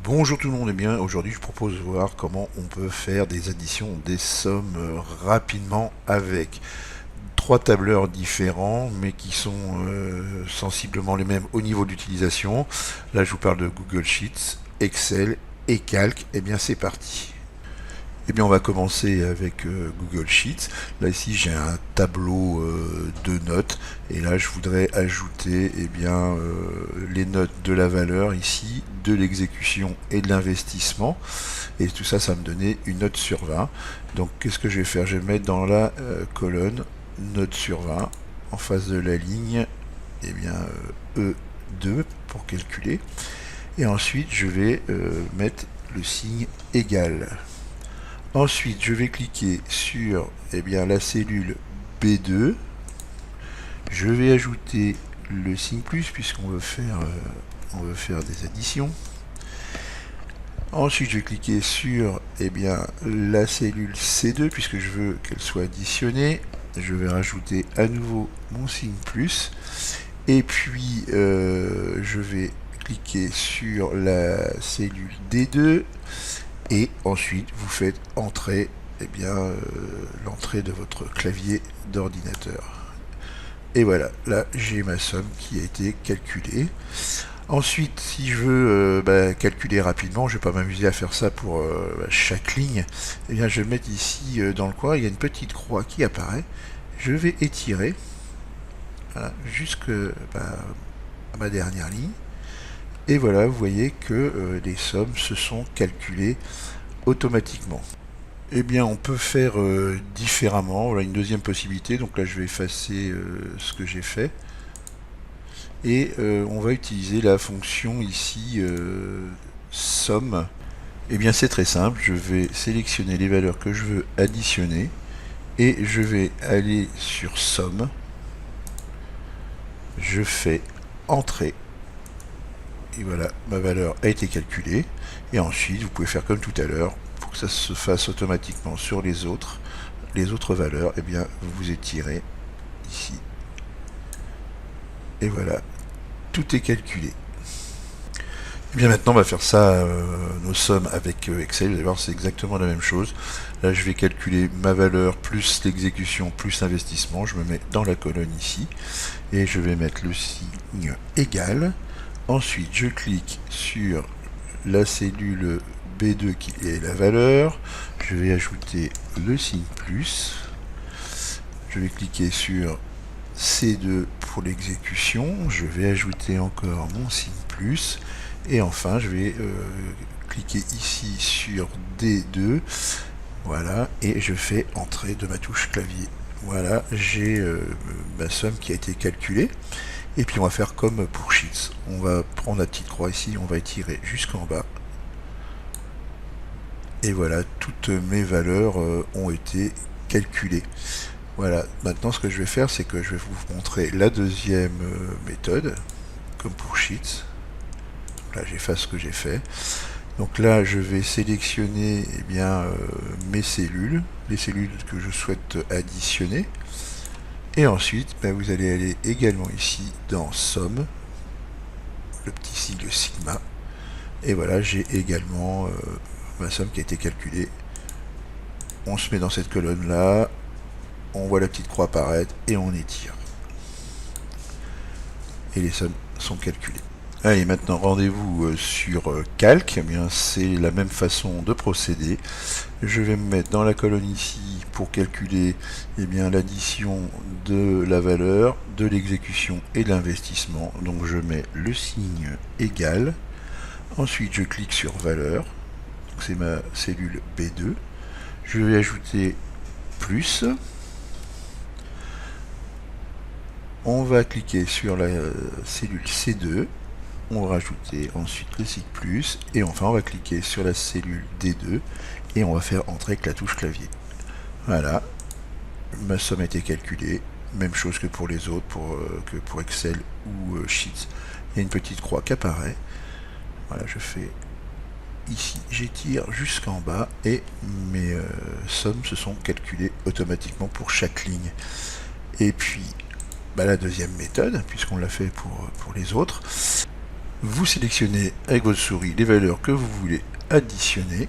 Bonjour tout le monde, et bien aujourd'hui je propose de voir comment on peut faire des additions, des sommes rapidement avec trois tableurs différents mais qui sont sensiblement les mêmes au niveau d'utilisation. Là je vous parle de Google Sheets, Excel et Calc. Et bien c'est parti. Eh bien on va commencer avec Google Sheets. Là ici j'ai un tableau de notes et là je voudrais ajouter les notes de la valeur ici, de l'exécution et de l'investissement. Et tout ça, ça va me donner une note sur 20. Donc qu'est-ce que je vais faire? Je vais mettre dans la colonne note sur 20 en face de la ligne E2 pour calculer. Et ensuite je vais mettre le signe égal. Ensuite, je vais cliquer sur la cellule B2. Je vais ajouter le signe plus puisqu'on veut faire, des additions. Ensuite, je vais cliquer sur la cellule C2 puisque je veux qu'elle soit additionnée. Je vais rajouter à nouveau mon signe plus. Et puis, je vais cliquer sur la cellule D2. Et ensuite, vous faites entrer l'entrée de votre clavier d'ordinateur. Et voilà, là j'ai ma somme qui a été calculée. Ensuite, si je veux calculer rapidement, je ne vais pas m'amuser à faire ça pour chaque ligne. Eh bien, je vais mettre ici dans le coin, il y a une petite croix qui apparaît. Je vais étirer jusqu'à ma dernière ligne. Et voilà, vous voyez que les sommes se sont calculées automatiquement. Eh bien, on peut faire différemment. Voilà une deuxième possibilité. Donc là, je vais effacer ce que j'ai fait. Et on va utiliser la fonction ici somme. Eh bien, c'est très simple. Je vais sélectionner les valeurs que je veux additionner. Et je vais aller sur somme. Je fais entrer. Et voilà, ma valeur a été calculée. Et ensuite, vous pouvez faire comme tout à l'heure, pour que ça se fasse automatiquement sur les autres valeurs, eh bien, vous étirez ici. Et voilà, tout est calculé. Et bien maintenant, on va faire ça, nos sommes avec Excel. Vous allez voir, c'est exactement la même chose. Là, je vais calculer ma valeur plus l'exécution plus l'investissement. Je me mets dans la colonne ici. Et je vais mettre le signe égal. Ensuite, je clique sur la cellule B2 qui est la valeur. Je vais ajouter le signe plus. Je vais cliquer sur C2 pour l'exécution. Je vais ajouter encore mon signe plus. Et enfin, je vais cliquer ici sur D2. Voilà, et je fais entrer de ma touche clavier. Voilà, j'ai ma somme qui a été calculée. Et puis on va faire comme pour Sheets. On va prendre la petite croix ici, on va étirer jusqu'en bas. Et voilà, toutes mes valeurs ont été calculées. Voilà, maintenant ce que je vais faire, c'est que je vais vous montrer la deuxième méthode, comme pour Sheets. Là, j'efface ce que j'ai fait. Donc là, je vais sélectionner mes cellules, les cellules que je souhaite additionner. Et ensuite, vous allez aller également ici dans Somme, le petit sigle sigma. Et voilà, j'ai également ma somme qui a été calculée. On se met dans cette colonne-là, on voit la petite croix apparaître et on étire. Et les sommes sont calculées. Allez, maintenant rendez-vous sur Calc. Eh bien, c'est la même façon de procéder. Je vais me mettre dans la colonne ici pour calculer l'addition de la valeur, de l'exécution et de l'investissement. Donc je mets le signe égal. Ensuite, je clique sur valeur. C'est ma cellule B2. Je vais ajouter plus. On va cliquer sur la cellule C2. On va rajouter ensuite le signe plus. Et enfin, on va cliquer sur la cellule D2. Et on va faire entrer avec la touche clavier. Voilà. Ma somme a été calculée. Même chose que pour les autres, que pour Excel ou Sheets. Il y a une petite croix qui apparaît. Voilà, je fais ici, j'étire jusqu'en bas et mes sommes se sont calculées automatiquement pour chaque ligne. Et puis, la deuxième méthode, puisqu'on l'a fait pour les autres, Vous sélectionnez avec votre souris les valeurs que vous voulez additionner.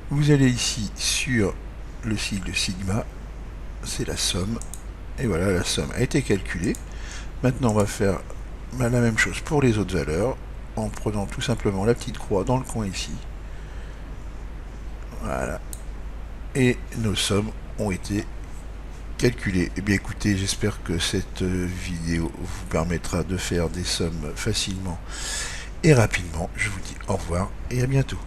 Vous allez ici sur le sigle sigma, c'est la somme, et voilà, la somme a été calculée. Maintenant on va faire la même chose pour les autres valeurs, en prenant tout simplement la petite croix dans le coin ici. Voilà. Et nos sommes ont été calculées. Eh bien écoutez, j'espère que cette vidéo vous permettra de faire des sommes facilement et rapidement. Je vous dis au revoir et à bientôt.